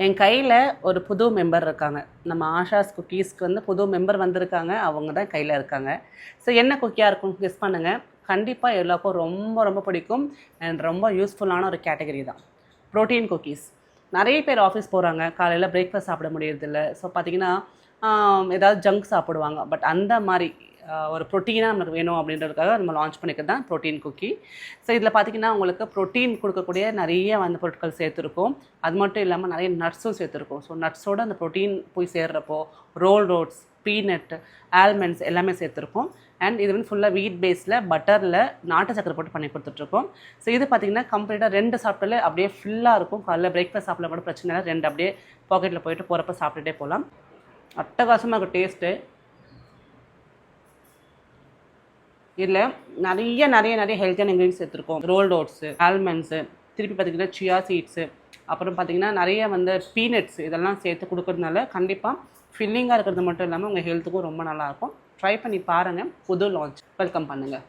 என் கையில் ஒரு புது மெம்பர் இருக்காங்க. நம்ம ஆஷாஸ் குக்கீஸ்க்கு வந்து புது மெம்பர் வந்திருக்காங்க. அவங்க தான் கையில் இருக்காங்க. ஸோ என்ன குக்கியாக இருக்கும் கெஸ் பண்ணுங்கள். கண்டிப்பாக எல்லாருக்கும் ரொம்ப ரொம்ப பிடிக்கும் அண்ட் ரொம்ப யூஸ்ஃபுல்லான ஒரு கேட்டகரி தான் ப்ரோட்டீன் குக்கீஸ். நிறைய பேர் ஆஃபீஸ் போகிறாங்க, காலையில் பிரேக்ஃபாஸ்ட் சாப்பிட முடியறதில்ல. ஸோ பார்த்திங்கன்னா ஏதாவது ஜங்க் சாப்பிடுவாங்க. பட் அந்த மாதிரி ஒரு ப்ரோட்டீனாக நமக்கு வேணும் அப்படின்றதுக்காக நம்ம லான்ச் பண்ணிக்கிறது தான் ப்ரோட்டீன் குக்கி. ஸோ இதில் பார்த்திங்கன்னா உங்களுக்கு ப்ரோட்டீன் கொடுக்கக்கூடிய நிறைய வந்து பொருட்கள் சேர்த்துருக்கோம். அது மட்டும் இல்லாமல் நிறைய நட்ஸும் சேர்த்துருக்கோம். ஸோ நட்ஸோடு அந்த ப்ரோட்டீன் போய் சேர்றப்போ ரோட்ஸ், பீனட், ஆல்மண்ட்ஸ் எல்லாமே சேர்த்துருக்கோம். அண்ட் இது வந்து ஃபுல்லாக வீட் பேஸில் பட்டரில் நாட்டு சக்கரை போட்டு பண்ணி கொடுத்துட்ருக்கோம். ஸோ இது பார்த்திங்கன்னா கம்ப்ளீட்டாக 2 சாப்பிட்டாலே அப்படியே ஃபுல்லாக இருக்கும். காலையில் பிரேக்ஃபாஸ்ட் சாப்பிட கூட பிரச்சனை இல்லை. 2 அப்படியே பாக்கெட்டில் போயிட்டு போகிறப்ப சாப்பிட்டுட்டே போகலாம். அட்டகாசமாக இருக்கும் டேஸ்ட்டு. இதில் நிறைய ஹெல்த்தியான இன்க்ரீடியன்ஸ் சேர்த்துருக்கோம். ரோல்ட் ஓட்ஸு, ஆல்மண்ட்ஸு, திருப்பி பார்த்திங்கன்னா சியா சீட்ஸு, அப்புறம் பார்த்திங்கன்னா நிறைய வந்து பீனட்ஸ் இதெல்லாம் சேர்த்து கொடுக்கறதுனால கண்டிப்பாக ஃபில்லிங்காக இருக்கிறது மட்டும் இல்லாமல் உங்கள் ஹெல்த்துக்கும் ரொம்ப நல்லாயிருக்கும். ட்ரை பண்ணி பாருங்கள். புது லான்ச் வெல்கம் பண்ணுங்கள்.